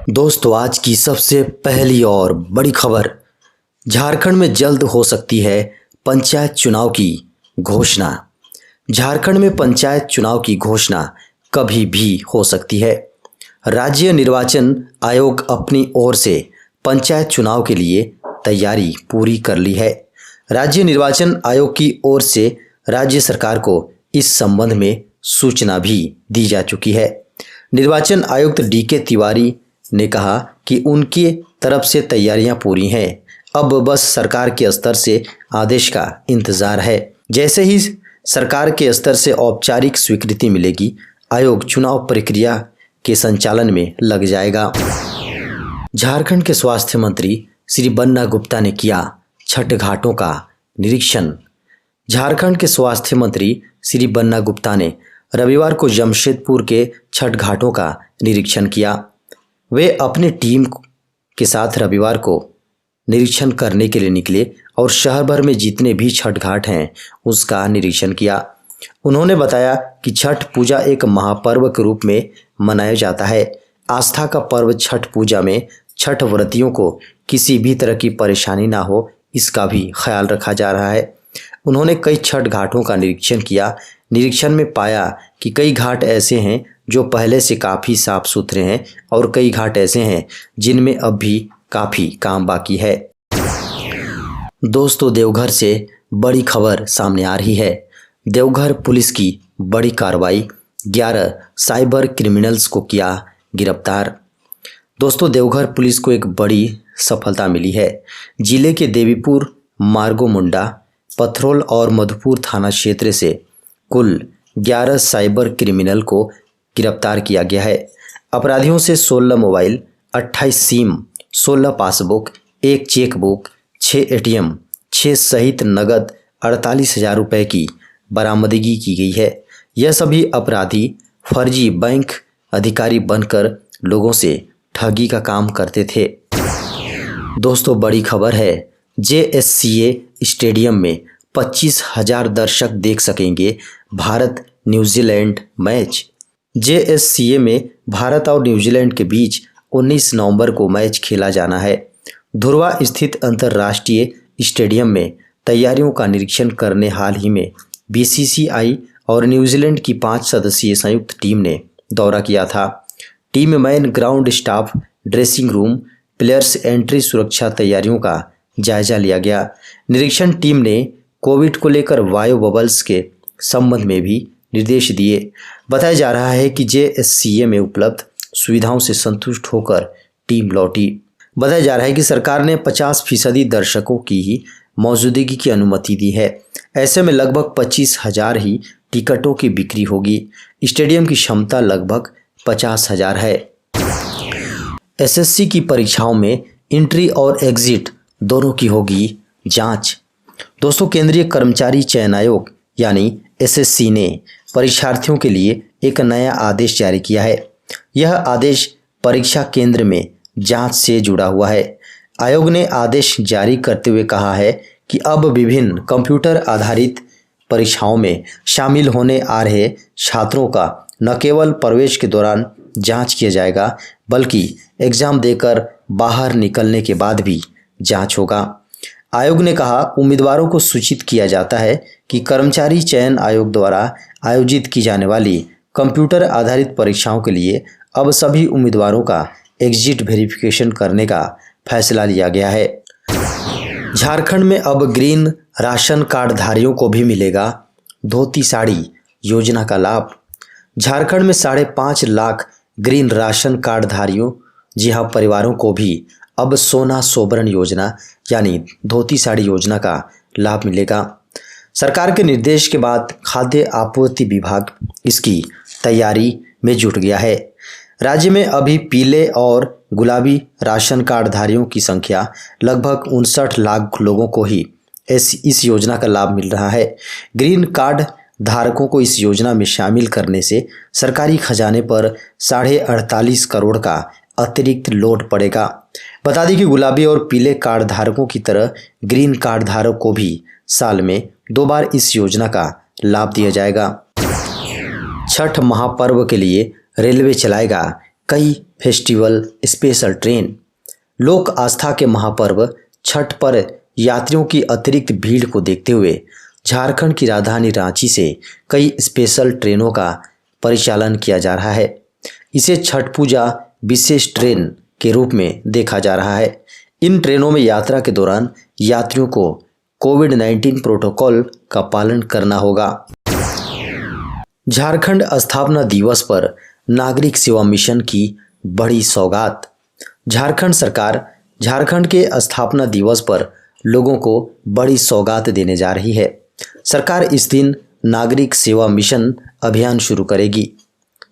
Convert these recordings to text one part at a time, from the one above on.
दोस्तों, आज की सबसे पहली और बड़ी खबर। झारखंड में जल्द हो सकती है पंचायत चुनाव की घोषणा। झारखंड में पंचायत चुनाव की घोषणा कभी भी हो सकती है। राज्य निर्वाचन आयोग अपनी ओर से पंचायत चुनाव के लिए तैयारी पूरी कर ली है। राज्य निर्वाचन आयोग की ओर से राज्य सरकार को इस संबंध में सूचना भी दी जा चुकी है। निर्वाचन आयुक्त डीके तिवारी ने कहा कि उनकी तरफ से तैयारियां पूरी हैं। अब बस सरकार के स्तर से आदेश का इंतजार है। जैसे ही सरकार के स्तर से औपचारिक स्वीकृति मिलेगी, आयोग चुनाव प्रक्रिया के संचालन में लग जाएगा। झारखंड के स्वास्थ्य मंत्री श्री बन्ना गुप्ता ने किया छठ घाटों का निरीक्षण। झारखंड के स्वास्थ्य मंत्री श्री बन्ना गुप्ता ने रविवार को जमशेदपुर के छठ घाटों का निरीक्षण किया। वे अपनी टीम के साथ रविवार को निरीक्षण करने के लिए निकले और शहर भर में जितने भी छठ घाट हैं उसका निरीक्षण किया। उन्होंने बताया कि छठ पूजा एक महापर्व के रूप में मनाया जाता है। आस्था का पर्व छठ पूजा में छठ व्रतियों को किसी भी तरह की परेशानी ना हो, इसका भी ख्याल रखा जा रहा है। उन्होंने कई छठ घाटों का निरीक्षण किया। निरीक्षण में पाया कि कई घाट ऐसे हैं जो पहले से काफ़ी साफ सुथरे हैं और कई घाट ऐसे हैं जिनमें अब भी काफ़ी काम बाकी है। दोस्तों, देवघर से बड़ी खबर सामने आ रही है। देवघर पुलिस की बड़ी कार्रवाई, 11 साइबर क्रिमिनल्स को किया गिरफ्तार। दोस्तों, देवघर पुलिस को एक बड़ी सफलता मिली है। जिले के देवीपुर, मार्गोमुंडा, पथरोल और मधुपुर थाना क्षेत्र से कुल 11 साइबर क्रिमिनल को गिरफ्तार किया गया है। अपराधियों से 16 mobile, 28 SIM, 16 passbook, 1 chequebook, 6 ATM, 6 सहित नगद 48,000 रुपये की बरामदगी की गई है। यह सभी अपराधी फर्जी बैंक अधिकारी बनकर लोगों से ठगी का काम करते थे। दोस्तों, बड़ी खबर है। JSCA स्टेडियम में 25,000 दर्शक देख सकेंगे भारत न्यूजीलैंड मैच। JSCA में भारत और न्यूजीलैंड के बीच 19 नवंबर को मैच खेला जाना है। धुरवा स्थित अंतर्राष्ट्रीय स्टेडियम में तैयारियों का निरीक्षण करने हाल ही में BCCI और न्यूजीलैंड की 5 सदस्यीय संयुक्त टीम ने दौरा किया था। Team man, ground staff, dressing room, players entry सुरक्षा तैयारियों का जायजा लिया गया। निरीक्षण टीम ने कोविड को लेकर वायु बबल्स के संबंध में भी निर्देश दिए। बताया जा रहा है कि JSCA में उपलब्ध सुविधाओं से संतुष्ट होकर टीम लौटी। बताया जा रहा है कि सरकार ने 50% दर्शकों की ही मौजूदगी की अनुमति दी है। ऐसे में लगभग 25,000 ही टिकटों की बिक्री होगी। स्टेडियम की क्षमता लगभग 50,000 है। SSC की परीक्षाओं में एंट्री और एग्जिट दोनों की होगी जांच। दोस्तों, केंद्रीय कर्मचारी चयन आयोग यानी SSC ने परीक्षार्थियों के लिए एक नया आदेश जारी किया है। यह आदेश परीक्षा केंद्र में जांच से जुड़ा हुआ है। आयोग ने आदेश जारी करते हुए कहा है कि अब विभिन्न कंप्यूटर आधारित परीक्षाओं में शामिल होने आ रहे छात्रों का न केवल प्रवेश के दौरान जांच किया जाएगा, बल्कि एग्जाम देकर बाहर निकलने के बाद भी जांच होगा। आयोग ने कहा, उम्मीदवारों को सूचित किया जाता है कि कर्मचारी चयन आयोग द्वारा आयोजित की जाने वाली कंप्यूटर आधारित परीक्षाओं के लिए अब सभी उम्मीदवारों का एग्जिट वेरिफिकेशन करने का फैसला लिया गया है। झारखंड में अब ग्रीन राशन कार्ड धारियों को भी मिलेगा धोती साड़ी योजना का लाभ। झारखंड में 5.5 लाख ग्रीन राशन कार्ड धारियों, जी हाँ, परिवारों को भी अब सोना सोबरन योजना यानी धोती साड़ी योजना का लाभ मिलेगा। सरकार के निर्देश के बाद खाद्य आपूर्ति विभाग इसकी तैयारी में जुट गया है। राज्य में अभी पीले और गुलाबी राशन कार्ड धारियों की संख्या लगभग 59 लाख लोगों को ही इस योजना का लाभ मिल रहा है। ग्रीन कार्ड धारकों को इस योजना में शामिल करने से सरकारी खजाने पर 48.5 करोड़ का अतिरिक्त लोड पड़ेगा। बता दें कि गुलाबी और पीले कार्ड धारकों की तरह ग्रीन कार्ड धारक को भी साल में 2 बार इस योजना का लाभ दिया जाएगा। छठ महापर्व के लिए रेलवे चलाएगा कई फेस्टिवल, स्पेशल ट्रेन। लोक आस्था के महापर्व छठ पर यात्रियों की अतिरिक्त भीड़ को देखते हुए झारखंड की राजधानी रांची से कई स्पेशल ट्रेनों का परिचालन किया जा रहा है। इसे छठ पूजा विशेष ट्रेन के रूप में देखा जा रहा है। इन ट्रेनों में यात्रा के दौरान यात्रियों को कोविड-19 प्रोटोकॉल का पालन करना होगा। झारखंड स्थापना दिवस पर नागरिक सेवा मिशन की बड़ी सौगात। झारखंड सरकार झारखंड के स्थापना दिवस पर लोगों को बड़ी सौगात देने जा रही है। सरकार इस दिन नागरिक सेवा मिशन अभियान शुरू करेगी।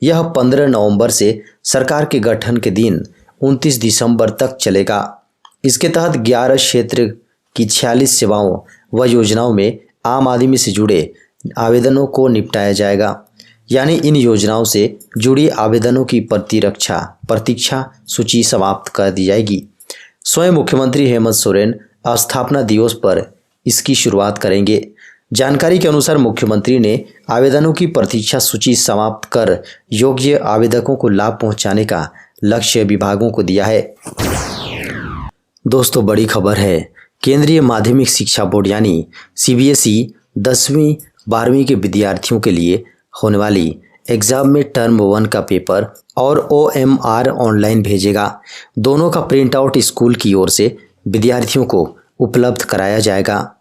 यह 15 नवंबर से सरकार के गठन के दिन 29 दिसंबर तक चलेगा। इसके तहत 11 क्षेत्र की 46 सेवाओं व योजनाओं में आम आदमी से जुड़े आवेदनों को निपटाया जाएगा। यानी इन योजनाओं से जुड़ी आवेदनों की प्रतीक्षा सूची समाप्त कर दी जाएगी। स्वयं मुख्यमंत्री हेमंत सोरेन स्थापना दिवस पर इसकी शुरुआत करेंगे। जानकारी के अनुसार मुख्यमंत्री ने आवेदनों की प्रतीक्षा सूची समाप्त कर योग्य आवेदकों को लाभ पहुंचाने का लक्ष्य विभागों को दिया है। दोस्तों, बड़ी खबर है। केंद्रीय माध्यमिक शिक्षा बोर्ड यानी सीबीएसई 10वीं 12वीं के विद्यार्थियों के लिए होने वाली एग्जाम में टर्म 1 का पेपर और OMR ऑनलाइन भेजेगा। दोनों का प्रिंट आउट स्कूल की ओर से विद्यार्थियों को उपलब्ध कराया जाएगा।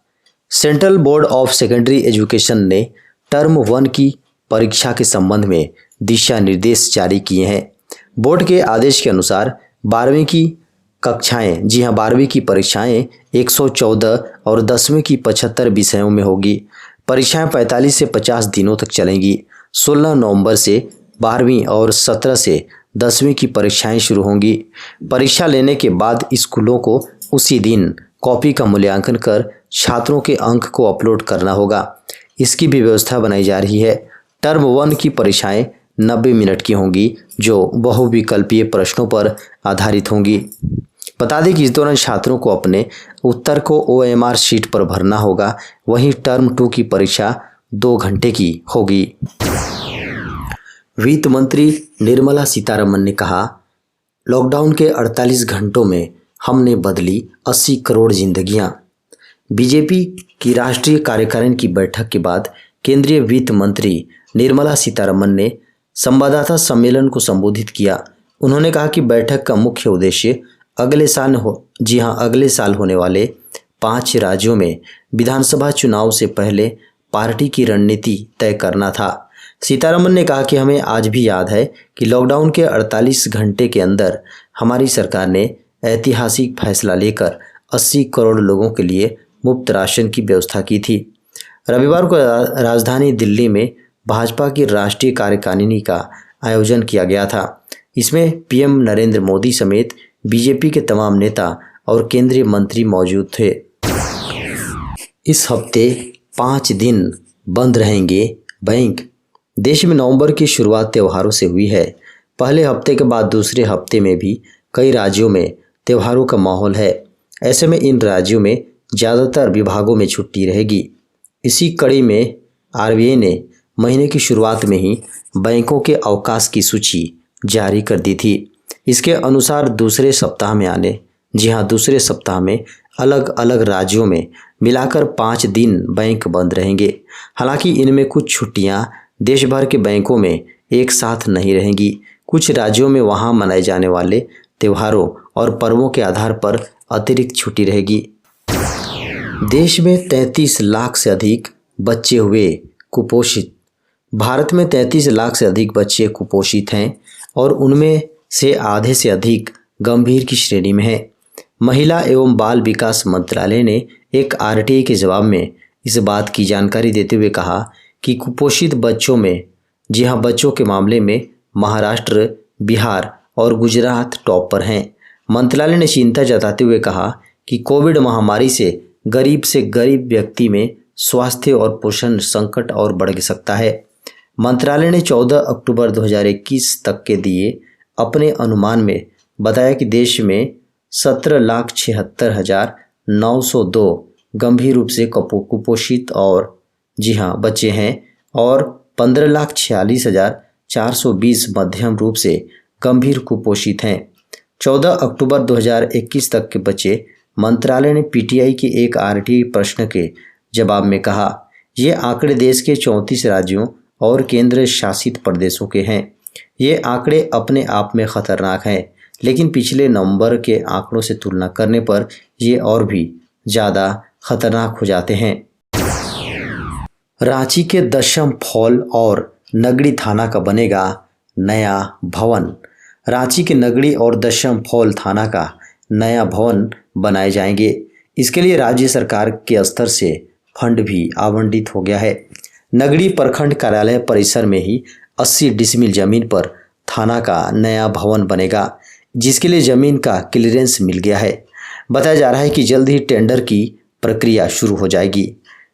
Central board of secondary education ने टर्म 1 की परीक्षा के संबंध में दिशा निर्देश जारी किए हैं। बोर्ड के आदेश के अनुसार 12वीं की कक्षाएं 12वीं की परीक्षाएं 114 और 10वीं की 75 विषयों में होगी। परीक्षाएं 45 से 50 दिनों तक चलेंगी। 16 नवंबर से 12वीं और 17 से 10वीं की परीक्षाएं शुरू होंगी। परीक्षा लेने के बाद स्कूलों को उसी दिन कॉपी का मूल्यांकन कर छात्रों के अंक को अपलोड करना होगा। इसकी भी व्यवस्था बनाई जा रही है। टर्म 1 की परीक्षाएं 90 मिनट की होंगी, जो बहुविकल्पीय प्रश्नों पर आधारित होंगी। बता दें कि इस दौरान छात्रों को अपने उत्तर को OMR शीट पर भरना होगा। वहीं टर्म 2 की परीक्षा 2 घंटे की होगी। वित्त मंत्री निर्मला सीतारमण ने कहा, लॉकडाउन के 48 घंटों में हमने बदली 80 करोड़ जिंदगियां। बीजेपी की राष्ट्रीय कार्यकारिणी की बैठक के बाद केंद्रीय वित्त मंत्री निर्मला सीतारमण ने संवाददाता सम्मेलन को संबोधित किया। उन्होंने कहा कि बैठक का मुख्य उद्देश्य अगले साल होने वाले 5 राज्यों में विधानसभा चुनाव से पहले पार्टी की रणनीति तय करना था। सीतारमण ने कहा कि हमें आज भी याद है कि लॉकडाउन के 48 घंटे के अंदर हमारी सरकार ने ऐतिहासिक फैसला लेकर 80 करोड़ लोगों के लिए मुफ्त राशन की व्यवस्था की थी। रविवार को राजधानी दिल्ली में भाजपा की राष्ट्रीय कार्यकारिणी का आयोजन किया गया था। इसमें पीएम नरेंद्र मोदी समेत बीजेपी के तमाम नेता और केंद्रीय मंत्री मौजूद थे। इस हफ्ते 5 दिन बंद रहेंगे बैंक। देश में नवंबर की शुरुआत त्योहारों से हुई है। पहले हफ्ते के बाद दूसरे हफ्ते में भी कई राज्यों में त्योहारों का माहौल है। ऐसे में इन राज्यों में ज़्यादातर विभागों में छुट्टी रहेगी। इसी कड़ी में RBI ने महीने की शुरुआत में ही बैंकों के अवकाश की सूची जारी कर दी थी। इसके अनुसार दूसरे सप्ताह में अलग अलग राज्यों में मिलाकर 5 दिन बैंक बंद रहेंगे। हालांकि इनमें कुछ छुट्टियां देश भर के बैंकों में एक साथ नहीं रहेंगी। कुछ राज्यों में वहां मनाए जाने वाले त्योहारों और पर्वों के आधार पर अतिरिक्त छुट्टी रहेगी। देश में 33 लाख से अधिक बच्चे हुए कुपोषित। भारत में 33 लाख से अधिक बच्चे कुपोषित हैं और उनमें से आधे से अधिक गंभीर की श्रेणी में है। महिला एवं बाल विकास मंत्रालय ने एक RTI के जवाब में इस बात की जानकारी देते हुए कहा कि कुपोषित बच्चों में बच्चों के मामले में महाराष्ट्र, बिहार और गुजरात टॉप पर हैं। मंत्रालय ने चिंता जताते हुए कहा कि कोविड महामारी से गरीब व्यक्ति में स्वास्थ्य और पोषण संकट और बढ़ सकता है। मंत्रालय ने 14 अक्टूबर 2021 तक के दिए अपने अनुमान में बताया कि देश में 17,76,902 गंभीर रूप से कुपोषित और बच्चे हैं और 15,46,420 मध्यम रूप से गंभीर कुपोषित हैं। 14 अक्टूबर 2021 तक के बच्चे मंत्रालय ने पीटीआई के एक आरटीआई प्रश्न के जवाब में कहा। ये आंकड़े देश के 34 राज्यों और केंद्र शासित प्रदेशों के हैं। ये आंकड़े अपने आप में खतरनाक हैं, लेकिन पिछले नवंबर के आंकड़ों से तुलना करने पर ये और भी ज़्यादा खतरनाक हो जाते हैं। रांची के दशम फॉल और नगड़ी थाना का बनेगा नया भवन। रांची के नगड़ी और दशम फॉल थाना का नया भवन बनाए जाएंगे। इसके लिए राज्य सरकार के स्तर से फंड भी आवंटित हो गया है। नगड़ी प्रखंड कार्यालय परिसर में ही 80 डिसमिल जमीन पर थाना का नया भवन बनेगा, जिसके लिए जमीन का क्लीयरेंस मिल गया है। बताया जा रहा है कि जल्द ही टेंडर की प्रक्रिया शुरू हो जाएगी।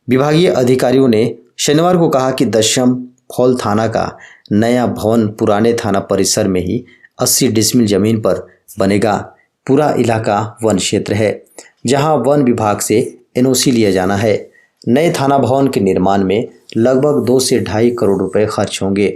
विभागीय अधिकारियों ने शनिवार को कहा कि दशम फॉल थाना का नया भवन पुराने थाना परिसर में ही 80 डिसमिल जमीन पर बनेगा। पूरा इलाका वन क्षेत्र है, जहां वन विभाग से एनओसी लिया जाना है। नए थाना भवन के निर्माण में लगभग 2 से 2.5 करोड़ रुपए खर्च होंगे।